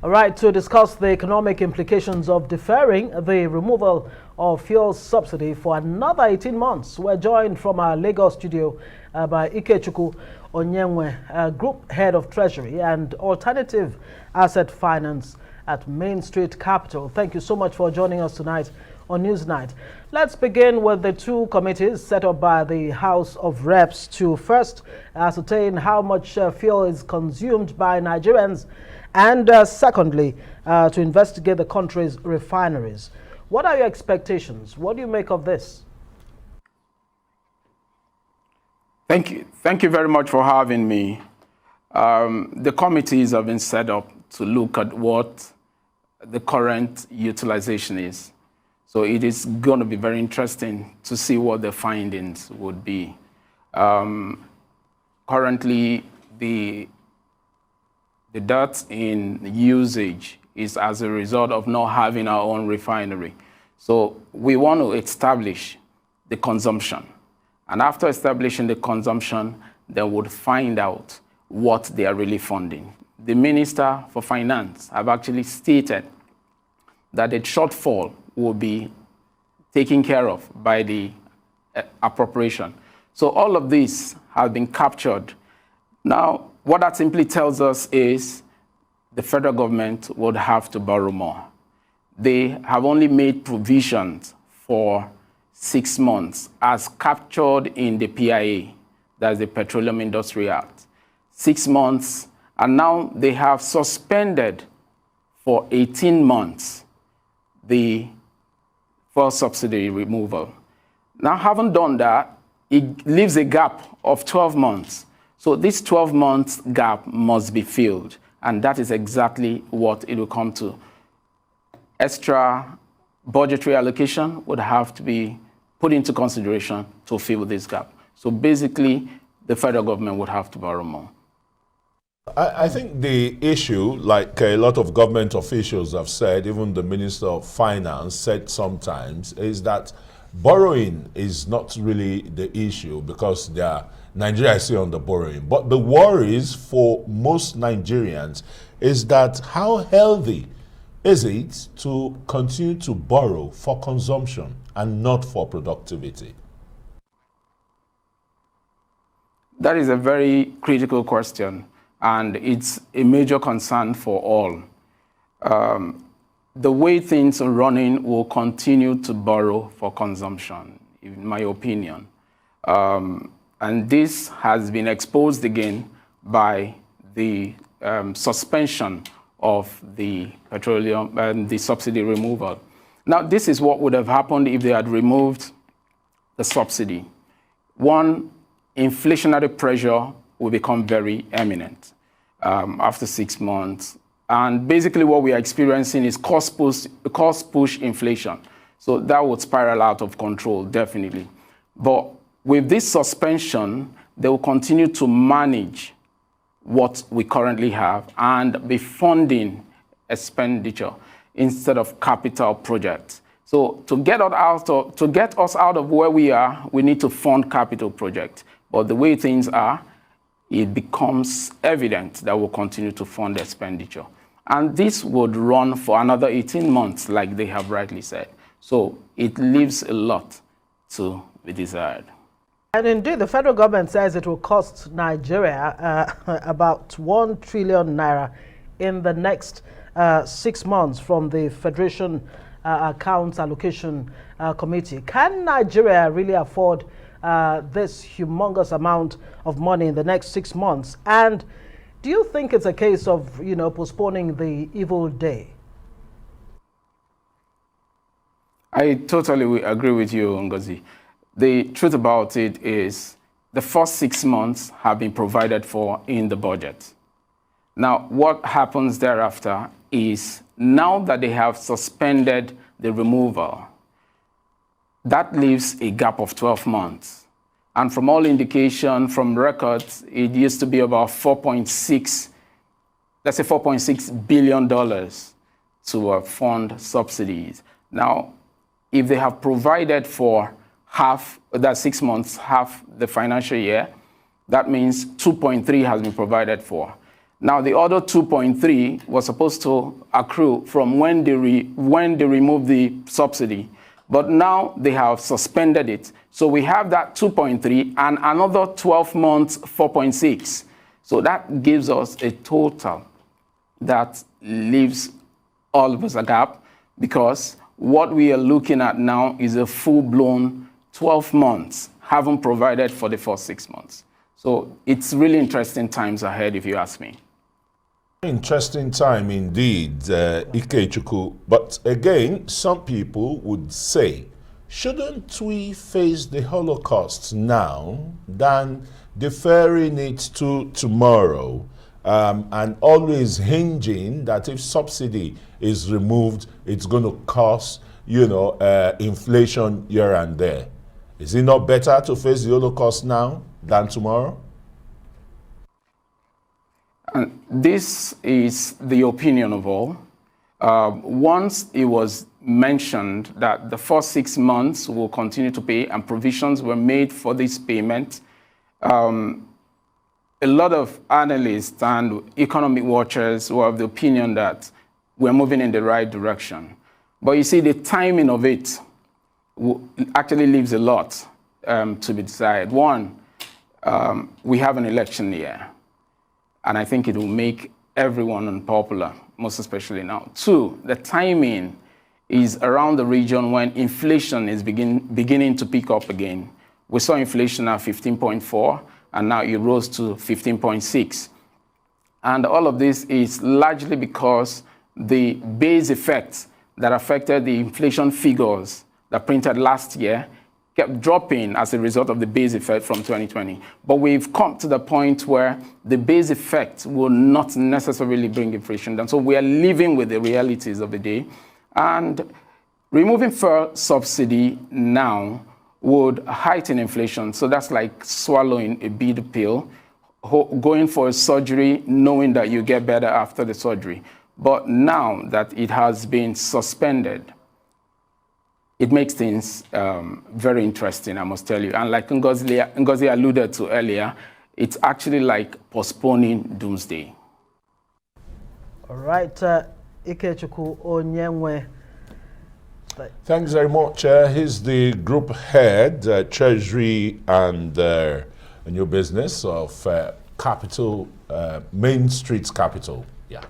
All right, to discuss the economic implications of deferring the removal of fuel subsidy for another 18 months, we're joined from our Lagos studio by Ikechukwu Onyewe, Group Head of Treasury and Alternative Asset Finance at Mainstreet Capital. Thank you so much for joining us tonight on Newsnight. Let's begin with the two committees set up by the House of Reps to first ascertain how much fuel is consumed by Nigerians, and secondly, to investigate the country's refineries. What are your expectations? What do you make of this? Thank you. Thank you very much for having me. The committees have been set up to look at what the current utilization is. So it is going to be very interesting to see what the findings would be. Currently, the dearth in usage is as a result of not having our own refinery. So we want to establish the consumption. And after establishing the consumption, they would find out what they are really funding. The Minister for Finance have actually stated that the shortfall will be taken care of by the appropriation. So all of this has been captured. Now, what that simply tells us is the federal government would have to borrow more. They have only made provisions for 6 months as captured in the PIA, that's the Petroleum Industry Act. 6 months, and now they have suspended for 18 months the fuel subsidy removal. Now, having done that, it leaves a gap of 12 months. So this 12 months gap must be filled, and that is exactly what it will come to. Extra budgetary allocation would have to be put into consideration to fill this gap. So basically, the federal government would have to borrow more. I think the issue, like a lot of government officials have said, even the Minister of Finance said sometimes, is that borrowing is not really the issue because Nigeria is still on the borrowing. But the worries for most Nigerians is that how healthy is it to continue to borrow for consumption and not for productivity? That is a very critical question, and it's a major concern for all. The way things are running will continue to borrow for consumption, in my opinion. And this has been exposed again by the suspension of the petroleum and the subsidy removal. Now, this is what would have happened if they had removed the subsidy. One, inflationary pressure will become very eminent after 6 months. And basically what we are experiencing is cost push inflation. So that would spiral out of control, definitely. But with this suspension, they will continue to manage what we currently have and be funding expenditure instead of capital projects. So to get us out of where we are, we need to fund capital projects. But the way things are, it becomes evident that we'll continue to fund expenditure. And this would run for another 18 months, like they have rightly said. So it leaves a lot to be desired. And indeed, the federal government says it will cost Nigeria about 1 trillion naira in the next 6 months from the Federation Accounts Allocation Committee. Can Nigeria really afford this humongous amount of money in the next 6 months? And do you think it's a case of, postponing the evil day? I totally agree with you, Ngozi. The truth about it is the first 6 months have been provided for in the budget. Now, what happens thereafter is now that they have suspended the removal, that leaves a gap of 12 months. And from all indication, from records, it used to be about $4.6 billion to fund subsidies. Now, if they have provided for half, that 6 months, half the financial year, that means 2.3 has been provided for. Now, the other 2.3 was supposed to accrue from when they removed the subsidy, but now they have suspended it. So we have that 2.3 and another 12 months 4.6. So that gives us a total that leaves all of us a gap, because what we are looking at now is a full-blown 12 months, haven't provided for the first 6 months. So it's really interesting times ahead, if you ask me. Interesting time indeed, Ikechukwu. But again, some people would say, shouldn't we face the Holocaust now than deferring it to tomorrow, and always hinging that if subsidy is removed, it's going to cause, inflation here and there? Is it not better to face the Holocaust now than tomorrow? And this is the opinion of all. Once it was mentioned that the first 6 months will continue to pay and provisions were made for this payment, a lot of analysts and economic watchers were of the opinion that we're moving in the right direction. But you see, the timing of it actually leaves a lot to be decided. One, we have an election year, and I think it will make everyone unpopular, most especially now. Two, the timing is around the region when inflation is beginning to pick up again. We saw inflation at 15.4, and now it rose to 15.6. And all of this is largely because the base effects that affected the inflation figures that printed last year kept dropping as a result of the base effect from 2020. But we've come to the point where the base effect will not necessarily bring inflation down. So we are living with the realities of the day. And removing fuel subsidy now would heighten inflation. So that's like swallowing a bitter pill, going for a surgery knowing that you get better after the surgery. But now that it has been suspended, it makes things very interesting, I must tell you. And like Ngozi alluded to earlier, it's actually like postponing doomsday. All right, Ikechukwu Onyewe. Thanks very much. He's the group head, Treasury and New Business of Capital, Mainstreet Capital. Yeah.